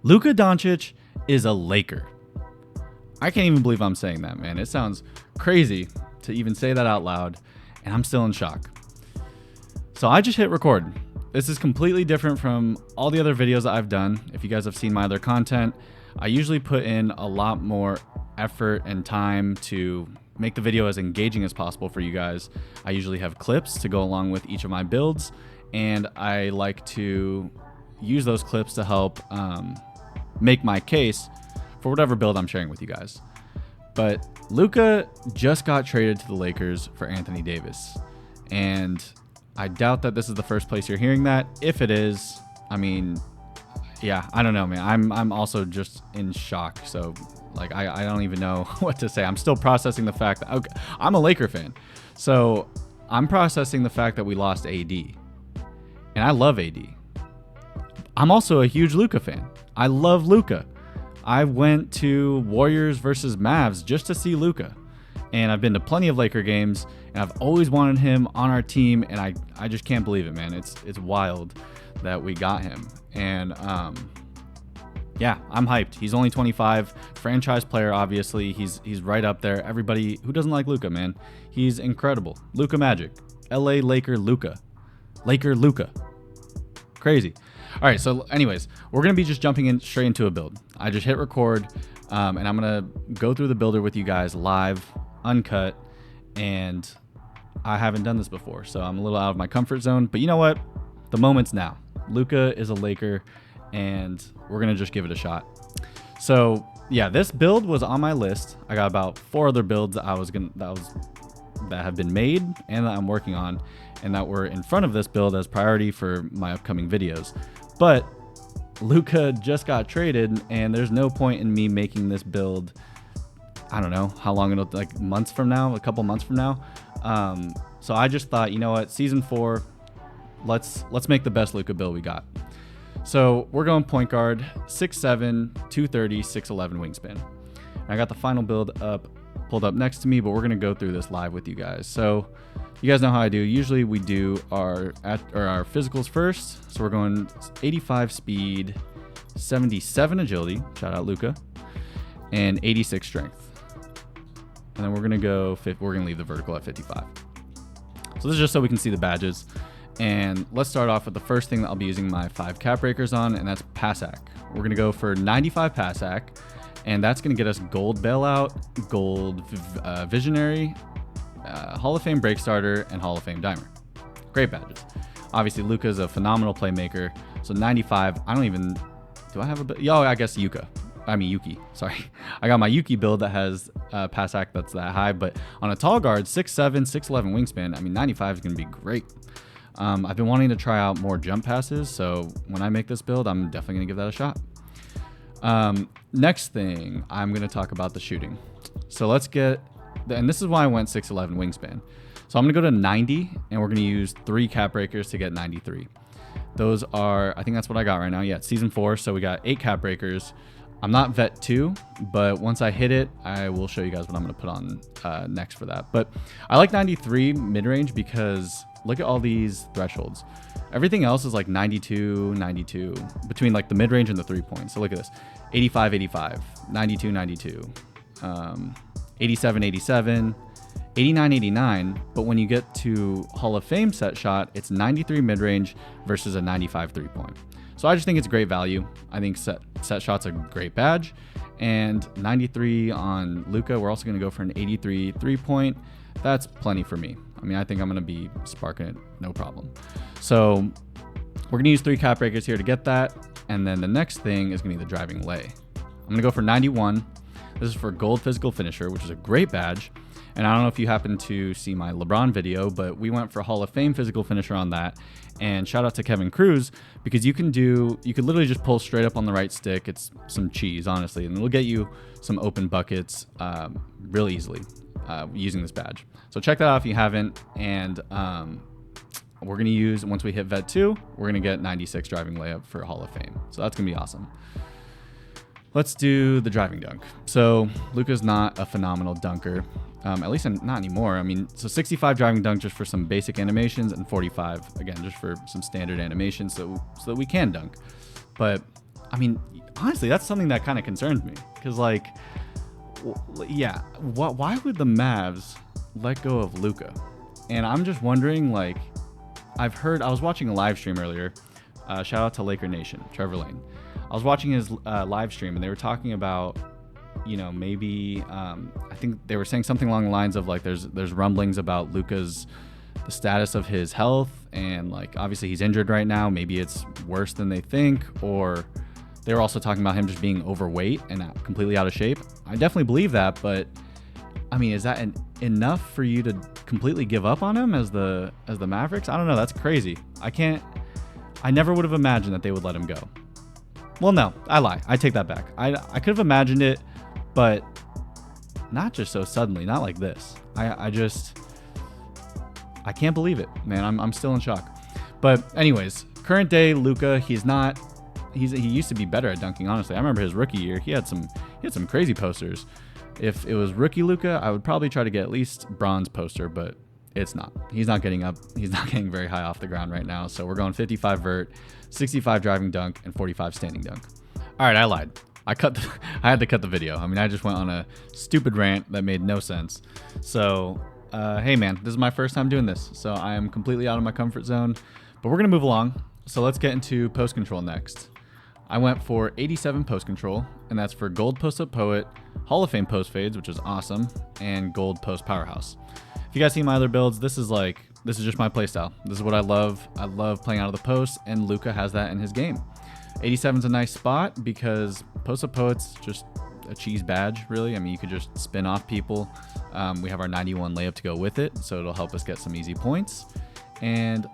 Luka Doncic is a Laker. I can't even believe I'm saying that, man. It sounds crazy to even say that out loud, and I'm still in shock. So I just hit record. This is completely different from all the other videos that I've done. If you guys have seen my other content, I usually put in a lot more effort and time to make the video as engaging as possible for you guys. I usually have clips to go along with each of my builds, and I like to use those clips to help make my case for whatever build I'm sharing with you guys. But Luka just got traded to the Lakers for Anthony Davis, and I doubt that this is the first place you're hearing that. If it is, I mean, yeah, I don't know, man. I'm also just in shock. So like, I don't even know what to say. I'm still processing the fact that, okay, I'm a Laker fan. So I'm processing the fact that we lost AD, and I love AD. I'm also a huge Luka fan. I love Luka. I went to Warriors versus Mavs just to see Luka, and I've been to plenty of Laker games, and I've always wanted him on our team, and I just can't believe it, man. It's wild that we got him. And yeah, I'm hyped. He's only 25, franchise player, obviously. He's right up there. Everybody who doesn't like Luka, man, he's incredible. Luka Magic, LA Laker Luka, Laker Luka, crazy. All right, so anyways, we're gonna be just jumping in straight into a build. I just hit record, and I'm gonna go through the builder with you guys live, uncut, and I haven't done this before, so I'm a little out of my comfort zone. But you know what? The moment's now. Luka is a Laker, and we're gonna just give it a shot. So yeah, this build was on my list. I got about 4 other builds that have been made and that I'm working on, and that were in front of this build as priority for my upcoming videos. But Luka just got traded, and there's no point in me making this build. I don't know how long it'll, like months from now, a couple months from now. So I just thought, you know what, season 4, let's make the best Luka build we got. So we're going point guard, 6'7", 230, 6'11 wingspan. And I got the final build pulled up next to me, but we're gonna go through this live with you guys. So you guys know how I do. Usually we do our physicals first. So we're going 85 speed, 77 agility, shout out Luka, and 86 strength. And then we're gonna leave the vertical at 55. So this is just so we can see the badges. And let's start off with the first thing that I'll be using my 5 cap breakers on, and that's pass ac. We're gonna go for 95 pass ac, and that's gonna get us gold bailout, gold visionary, Hall of Fame break starter, and Hall of Fame dimer. Great badges. Obviously, Luka's a phenomenal playmaker. So 95, I don't even, do I have a, I guess Yuki, sorry. I got my Yuki build that has pass ac that's that high, but on a tall guard, 6'7", 6'11 wingspan, I mean, 95 is gonna be great. I've been wanting to try out more jump passes, so when I make this build, I'm definitely gonna give that a shot. Next thing, I'm gonna talk about the shooting. So let's get, and this is why I went 6'11 wingspan. So I'm gonna go to 90, and we're gonna use 3 cap breakers to get 93. Those are, I think that's what I got right now. Yeah, it's season 4, so we got 8 cap breakers. I'm not vet 2, but once I hit it, I will show you guys what I'm gonna put on next for that. But I like 93 mid-range because look at all these thresholds. Everything else is like 92, 92, between like the mid-range and the 3-point. So look at this, 85, 85, 92, 92, 87, 87, 89, 89. But when you get to Hall of Fame set shot, it's 93 mid-range versus a 95 3-point. So I just think it's great value. I think set shot's a great badge. And 93 on Luka, we're also gonna go for an 83 3-point. That's plenty for me. I mean, I think I'm gonna be sparking it, no problem. So we're gonna use 3 cap breakers here to get that. And then the next thing is gonna be the driving lay. I'm gonna go for 91. This is for gold physical finisher, which is a great badge. And I don't know if you happen to see my LeBron video, but we went for Hall of Fame physical finisher on that. And shout out to Kevin Cruz, because you could literally just pull straight up on the right stick. It's some cheese, honestly, and it'll get you some open buckets real easily using this badge. So check that out if you haven't. And we're gonna use, once we hit vet 2, we're gonna get 96 driving layup for Hall of Fame. So that's gonna be awesome. Let's do the driving dunk. So Luka's not a phenomenal dunker, at least not anymore. I mean, so 65 driving dunk just for some basic animations, and 45 again just for some standard animations, so that we can dunk. But I mean, honestly, that's something that kind of concerns me. Because, like, yeah, why would the Mavs let go of Luka? And I'm just wondering, like, I was watching a live stream earlier. Shout out to Laker Nation, Trevor Lane. I was watching his live stream, and they were talking about, maybe I think they were saying something along the lines of, like, there's rumblings about the status of his health, and, like, obviously he's injured right now. Maybe it's worse than they think, or they were also talking about him just being overweight and completely out of shape. I definitely believe that, but I mean, is that enough for you to completely give up on him as the Mavericks? I don't know. That's crazy. I never would have imagined that they would let him go. Well, no, I lie. I take that back. I could have imagined it, but not just so suddenly, not like this. I can't believe it, man. I'm still in shock. But anyways, current day Luka, he used to be better at dunking, honestly. I remember his rookie year, he had some crazy posters. If it was rookie Luka, I would probably try to get at least bronze poster, but it's not. He's not getting up. He's not getting very high off the ground right now. So we're going 55 vert, 65 driving dunk, and 45 standing dunk. All right, I lied. I had to cut the video. I mean, I just went on a stupid rant that made no sense. So, hey man, this is my first time doing this, so I am completely out of my comfort zone. But we're gonna move along. So let's get into post control next. I went for 87 post control, and that's for gold post up poet, Hall of Fame post fades, which is awesome, and gold post powerhouse. If you guys see my other builds, this is just my playstyle. This is what I love. I love playing out of the post, and Luka has that in his game. 87 is a nice spot because post up poet's just a cheese badge, really. I mean, you could just spin off people. We have our 91 layup to go with it, so it'll help us get some easy points. And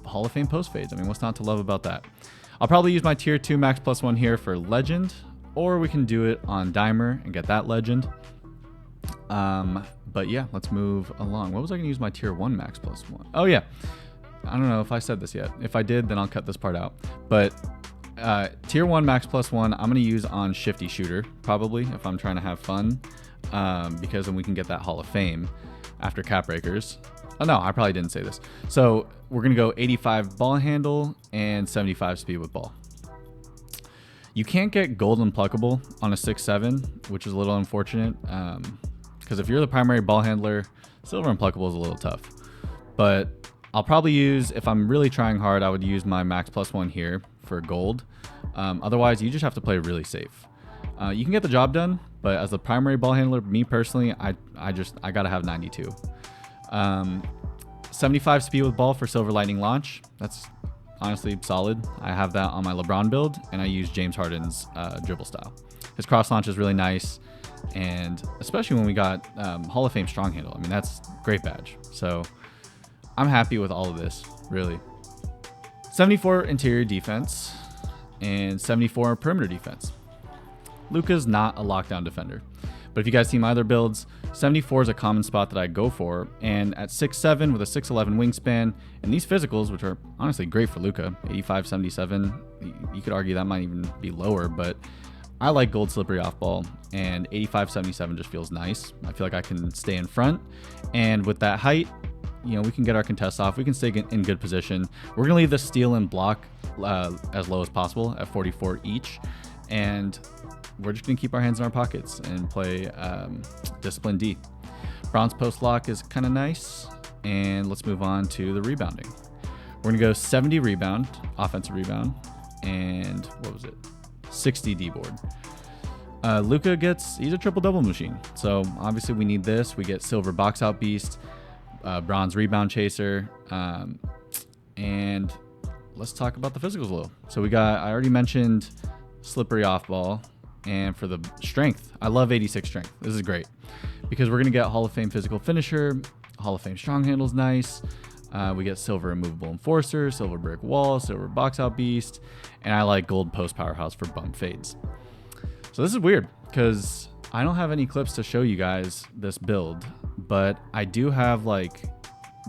Hall of Fame post fades. I mean, what's not to love about that? I'll probably use my tier 2 max plus 1 here for legend, or we can do it on dimer and get that legend. But yeah, let's move along. What was I gonna use my tier 1 max plus 1? Oh yeah, I don't know if I said this yet. If I did, then I'll cut this part out. But tier 1 max plus 1, I'm gonna use on shifty shooter, probably, if I'm trying to have fun, because then we can get that Hall of Fame after cap breakers. Oh no, I probably didn't say this. So we're gonna go 85 ball handle and 75 speed with ball. You can't get gold unpluckable on a 6'7", which is a little unfortunate, because if you're the primary ball handler, silver unpluckable is a little tough. But I'll probably use, if I'm really trying hard, I would use my max plus 1 here for gold. Otherwise, you just have to play really safe. You can get the job done, but as the primary ball handler, me personally, I gotta have 92. 75 speed with ball for silver lightning launch. That's honestly solid. I have that on my LeBron build, and I use James Harden's dribble style. His cross launch is really nice, and especially when we got Hall of Fame strong handle. I mean, that's great badge. So I'm happy with all of this, really. 74 interior defense and 74 perimeter defense. Luka's not a lockdown defender, but if you guys see my other builds, 74 is a common spot that I go for, and at 6'7" with a 6'11" wingspan, and these physicals, which are honestly great for Luka, 85, 77, you could argue that might even be lower, but I like gold slippery off ball, and 85, 77 just feels nice. I feel like I can stay in front, and with that height, we can get our contests off. We can stay in good position. We're going to leave the steal and block as low as possible at 44 each, and we're just going to keep our hands in our pockets and play discipline D. Bronze post lock is kind of nice, and let's move on to the rebounding. We're going to go 70 rebound, offensive rebound, and what was it? 60 D board. Luka he's a triple-double machine, so obviously we need this. We get silver box out beast, bronze rebound chaser, and let's talk about the physicals a little. So I already mentioned slippery off ball, and for the strength, I love 86 strength. This is great because we're going to get Hall of Fame physical finisher, Hall of Fame strong handle's nice. We get silver immovable enforcer, silver brick wall, silver box out beast, and I like gold post powerhouse for bump fades. So this is weird because I don't have any clips to show you guys this build, but I do have like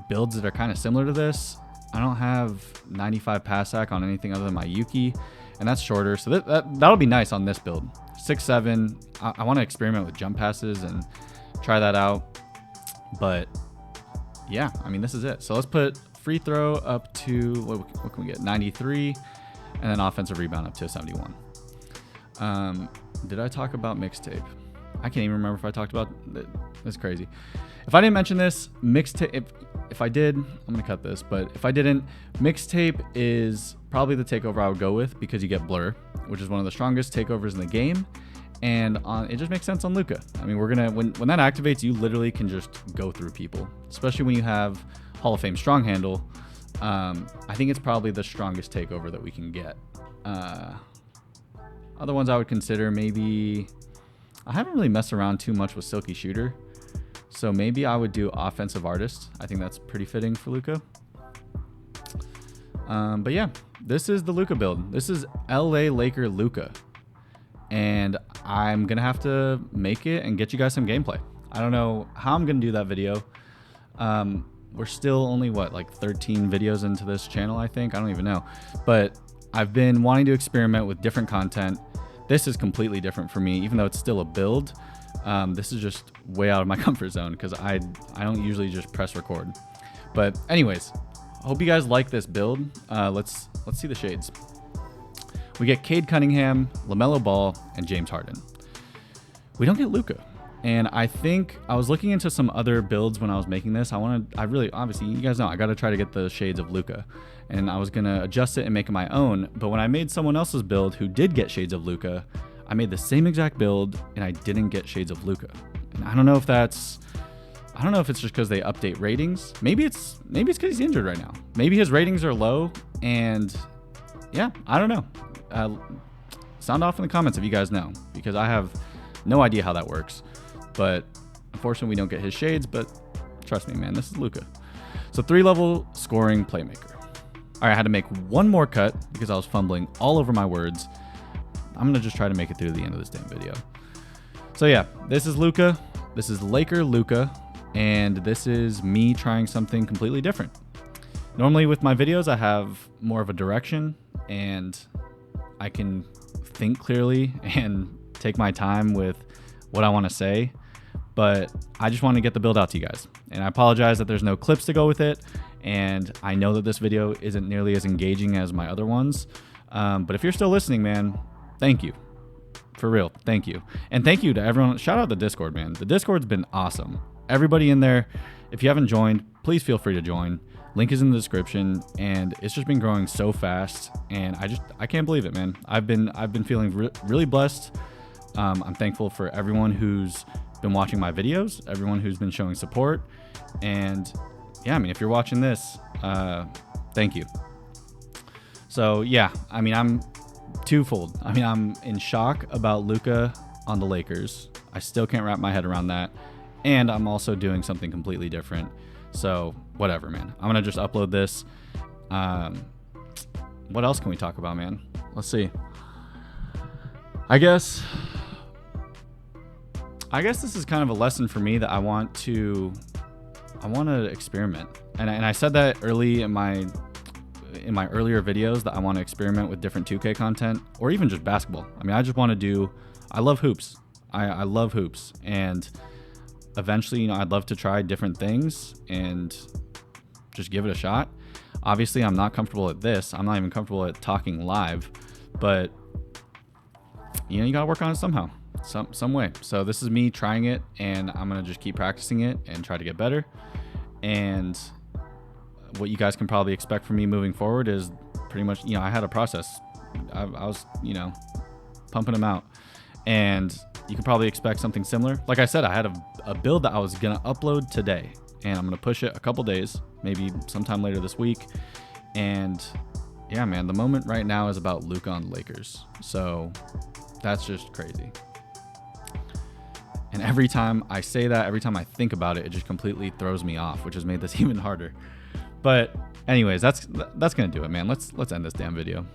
builds that are kind of similar to this. I don't have 95 pass sack on anything other than my Yuki, and that's shorter. So that'll be nice on this build. 6'7". I want to experiment with jump passes and try that out. But yeah, I mean, this is it. So let's put free throw up to, what can we get? 93, and then offensive rebound up to 71. Did I talk about mixtape? I can't even remember if I talked about it. That's crazy. If I didn't mention this, mixtape, if I did, I'm going to cut this, but if I didn't, mixtape is probably the takeover I would go with because you get Blur, which is one of the strongest takeovers in the game. And it just makes sense on Luka. I mean, when that activates, you literally can just go through people, especially when you have Hall of Fame strong handle. I think it's probably the strongest takeover that we can get. Other ones I would consider, maybe, I haven't really messed around too much with Silky Shooter, so maybe I would do Offensive Artist. I think that's pretty fitting for Luka. But yeah, this is the Luka build. This is LA Laker Luka. And I'm going to have to make it and get you guys some gameplay. I don't know how I'm going to do that video. We're still only, like 13 videos into this channel, I think. I don't even know. But I've been wanting to experiment with different content. This is completely different for me, even though it's still a build. This is just way out of my comfort zone because I don't usually just press record. But anyways, hope you guys like this build. Let's see the shades. We get Cade Cunningham, LaMelo Ball, and James Harden. We don't get Luka. And I think I was looking into some other builds when I was making this. Obviously, you guys know, I got to try to get the shades of Luka. And I was going to adjust it and make it my own. But when I made someone else's build who did get shades of Luka, I made the same exact build and I didn't get shades of Luka. And I don't know if it's just because they update ratings. Maybe it's because he's injured right now. Maybe his ratings are low and yeah, I don't know. Sound off in the comments if you guys know, because I have no idea how that works. But unfortunately, we don't get his shades, but trust me, man, this is Luka. So 3-level scoring playmaker. All right, I had to make one more cut because I was fumbling all over my words. I'm going to just try to make it through the end of this damn video. So yeah, this is Luka. This is Laker Luka. And this is me trying something completely different. Normally with my videos, I have more of a direction and I can think clearly and take my time with what I want to say, but I just want to get the build out to you guys. And I apologize that there's no clips to go with it. And I know that this video isn't nearly as engaging as my other ones. But if you're still listening, man, thank you. For real, thank you. And thank you to everyone. Shout out the Discord, man. The Discord's been awesome. Everybody in there, if you haven't joined, please feel free to join. Link is in the description, and it's just been growing so fast, and I can't believe it, man. I've been feeling really blessed. I'm thankful for everyone who's been watching my videos, everyone who's been showing support, and yeah, I mean, if you're watching this, thank you. So yeah, I mean, I'm twofold. I mean, I'm in shock about Luka on the Lakers. I still can't wrap my head around that, and I'm also doing something completely different. So whatever, man. I'm gonna just upload this. What else can we talk about, man? Let's see. I guess this is kind of a lesson for me that I want to experiment. And I said that early in my earlier videos that I want to experiment with different 2K content or even just basketball. I mean, I love hoops. I love hoops, and eventually, you know, I'd love to try different things and just give it a shot. Obviously, I'm not comfortable at this. I'm not even comfortable at talking live, but you know, you gotta work on it somehow, some way. So this is me trying it, and I'm gonna just keep practicing it and try to get better. And what you guys can probably expect from me moving forward is pretty much, you know, I had a process. I was, you know, pumping them out, and you can probably expect something similar. Like I said, I had a build that I was gonna upload today, and I'm gonna push it a couple days, maybe sometime later this week. And yeah, man, the moment right now is about Luka on the Lakers. So that's just crazy. And every time I say that, every time I think about it, it just completely throws me off, which has made this even harder. But anyways, that's gonna do it, man. Let's end this damn video.